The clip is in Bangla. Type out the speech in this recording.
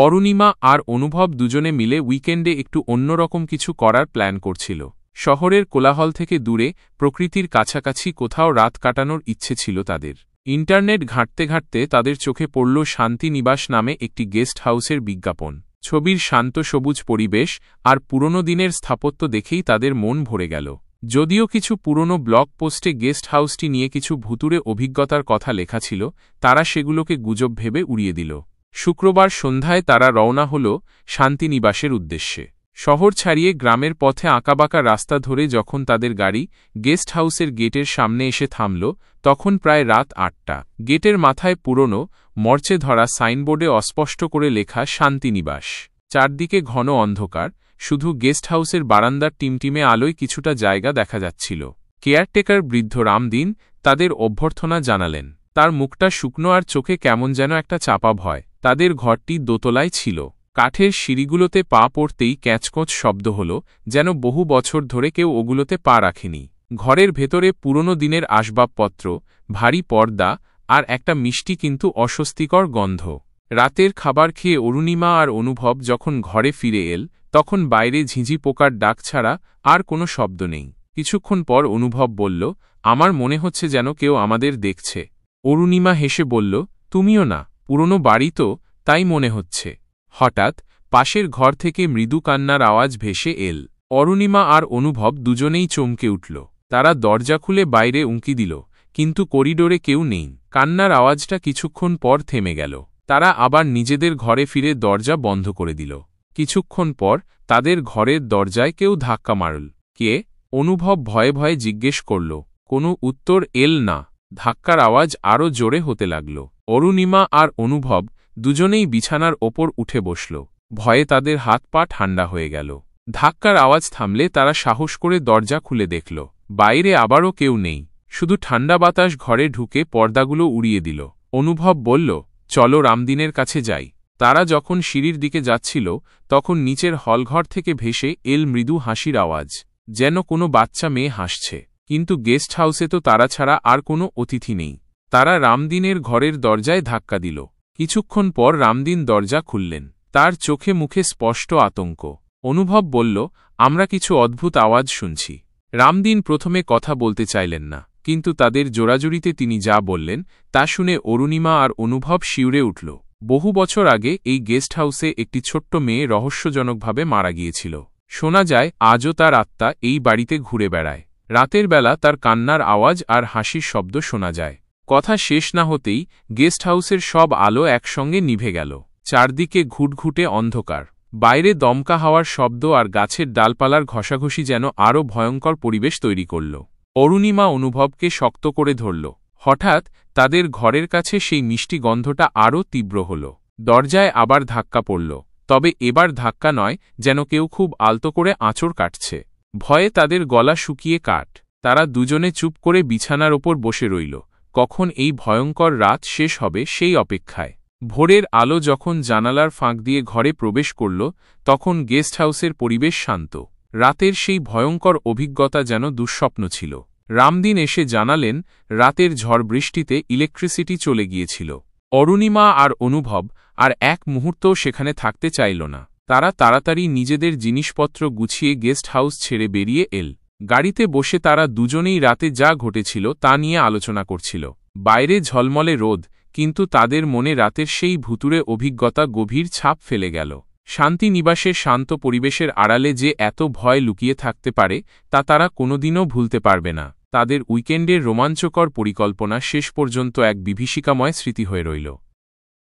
অরুণিমা আর অনুভব দুজনে মিলে উইকেন্ডে একটু অন্যরকম কিছু করার প্ল্যান করছিল। শহরের কোলাহল থেকে দূরে প্রকৃতির কাছাকাছি কোথাও রাত কাটানোর ইচ্ছে ছিল তাদের। ইন্টারনেট ঘাঁটতে ঘাঁটতে তাদের চোখে পড়ল শান্তি নিবাস নামে একটি গেস্ট হাউসের বিজ্ঞাপন। ছবির শান্ত সবুজ পরিবেশ আর পুরনো দিনের স্থাপত্য দেখেই তাদের মন ভরে গেল। যদিও কিছু পুরনো ব্লগ পোস্টে গেস্ট হাউসটি নিয়ে কিছু ভুতুড়ে অভিজ্ঞতার কথা লেখা ছিল, তারা সেগুলোকে গুজব ভেবে উড়িয়ে দিল। শুক্রবার সন্ধ্যায় তারা রওনা হল শান্তিনিবাসের উদ্দেশ্যে। শহর ছাড়িয়ে গ্রামের পথে আঁকাবাঁকা রাস্তা ধরে যখন তাদের গাড়ি গেস্ট হাউসের গেটের সামনে এসে থামল, তখন প্রায় রাত ৮টা। গেটের মাথায় পুরনো মরচে ধরা সাইনবোর্ডে অস্পষ্ট করে লেখা শান্তিনিবাস। চারদিকে ঘন অন্ধকার, শুধু গেস্ট হাউসের বারান্দার টিমটিমে আলোয় কিছুটা জায়গা দেখা যাচ্ছিল। কেয়ারটেকার বৃদ্ধ রামদিন তাদের অভ্যর্থনা জানালেন। তার মুখটা শুকনো আর চোখে কেমন যেন একটা চাপা ভয়। তাদের ঘরটি দোতলায় ছিল। কাঠের সিঁড়িগুলোতে পা পড়তেই ক্যাঁচকোঁচ শব্দ হল, যেন বহু বছর ধরে কেউ ওগুলোতে পা রাখেনি। ঘরের ভেতরে পুরনো দিনের আসবাবপত্র, ভারী পর্দা আর একটা মিষ্টি কিন্তু অস্বস্তিকর গন্ধ। রাতের খাবার খেয়ে অরুণিমা আর অনুভব যখন ঘরে ফিরে এল, তখন বাইরে ঝিঁঝি পোকার ডাক ছাড়া আর কোনো শব্দ নেই। কিছুক্ষণ পর অনুভব বলল, আমার মনে হচ্ছে যেন কেউ আমাদের দেখছে। অরুণিমা হেসে বলল, তুমিও না, পুরনো বাড়ি তো, তাই মনে হচ্ছে। হঠাৎ পাশের ঘর থেকে মৃদু কান্নার আওয়াজ ভেসে এল। অরুণিমা আর অনুভব দুজনেই চমকে উঠল। তারা দরজা খুলে বাইরে উঁকি দিল, কিন্তু করিডোরে কেউ নেই। কান্নার আওয়াজটা কিছুক্ষণ পর থেমে গেল। তারা আবার নিজেদের ঘরে ফিরে দরজা বন্ধ করে দিল। কিছুক্ষণ পর তাদের ঘরের দরজায় কেউ ধাক্কা মারল। কে? অনুভব ভয়ে ভয়ে জিজ্ঞেস করল। কোনো উত্তর এল না। ধাক্কার আওয়াজ আরও জোরে হতে লাগল। অরুণিমা আর অনুভব দুজনেই বিছানার ওপর উঠে বসল। ভয়ে তাদের হাত পা ঠান্ডা হয়ে গেল। ধাক্কার আওয়াজ থামলে তারা সাহস করে দরজা খুলে দেখল। বাইরে আবারও কেউ নেই। শুধু ঠান্ডা বাতাস ঘরে ঢুকে পর্দাগুলো উড়িয়ে দিল। অনুভব বলল, চলো রামদিনের কাছে যাই। তারা যখন সিঁড়ির দিকে যাচ্ছিল, তখন নিচের হলঘর থেকে ভেসে এল মৃদু হাসির আওয়াজ, যেন কোনো বাচ্চা মেয়ে হাসছে। কিন্তু গেস্ট হাউসে তো তারা ছাড়া আর কোনো অতিথি নেই। তারা রামদিনের ঘরের দরজায় ধাক্কা দিল। কিছুক্ষণ পর রামদিন দরজা খুললেন। তার চোখে মুখে স্পষ্ট আতঙ্ক। অনুভব বলল, আমরা কিছু অদ্ভুত আওয়াজ শুনছি। রামদিন প্রথমে কথা বলতে চাইলেন না, কিন্তু তাদের জোরাজুরিতে তিনি যা বললেন তা শুনে অরুণিমা আর অনুভব শিউরে উঠল। বহু বছর আগে এই গেস্ট হাউসে একটি ছোট্ট মেয়ে রহস্যজনকভাবে মারা গিয়েছিল। শোনা যায় আজও তার আত্মা এই বাড়িতে ঘুরে বেড়ায়। রাতের বেলা তার কান্নার আওয়াজ আর হাসির শব্দ শোনা যায়। কথা শেষ না হতেই গেস্ট হাউসের সব আলো একসঙ্গে নিভে গেল। চারদিকে ঘুটঘুটে অন্ধকার। বাইরে দমকা হাওয়ার শব্দ আর গাছের ডালপালার ঘষাঘষি যেন আরও ভয়ঙ্কর পরিবেশ তৈরি করল। অরুণিমা অনুভবকে শক্ত করে ধরল। হঠাৎ তাদের ঘরের কাছে সেই মিষ্টি গন্ধটা আরও তীব্র হল। দরজায় আবার ধাক্কা পড়ল, তবে এবার ধাক্কা নয়, যেন কেউ খুব আলতো করে আঁচড় কাটছে। ভয়ে তাদের গলা শুকিয়ে কাঠ। তারা দুজনে চুপ করে বিছানার ওপর বসে রইল, কখন এই ভয়ঙ্কর রাত শেষ হবে সেই অপেক্ষায়। ভোরের আলো যখন জানালার ফাঁক দিয়ে ঘরে প্রবেশ করল, তখন গেস্ট হাউসের পরিবেশ শান্ত। রাতের সেই ভয়ঙ্কর অভিজ্ঞতা যেন দুঃস্বপ্ন ছিল। রামদিন এসে জানালেন, রাতের ঝড় বৃষ্টিতে ইলেকট্রিসিটি চলে গিয়েছিল। অরুণিমা আর অনুভব আর এক মুহূর্তও সেখানে থাকতে চাইল না। তারা তাড়াতাড়ি নিজেদের জিনিসপত্র গুছিয়ে গেস্ট হাউস ছেড়ে বেরিয়ে এল। গাড়িতে বসে তারা দুজনেই রাতে যা ঘটেছিল তা নিয়ে আলোচনা করছিল। বাইরে ঝলমলে রোদ, কিন্তু তাদের মনে রাতের সেই ভুতুড়ে অভিজ্ঞতা গভীর ছাপ ফেলে গেল। শান্তিনিবাসের শান্ত পরিবেশের আড়ালে যে এত ভয় লুকিয়ে থাকতে পারে, তা তারা কোনোদিনও ভুলতে পারবে না। তাদের উইকেন্ডের রোমাঞ্চকর পরিকল্পনা শেষ পর্যন্ত এক বিভীষিকাময় স্মৃতি হয়ে রইল।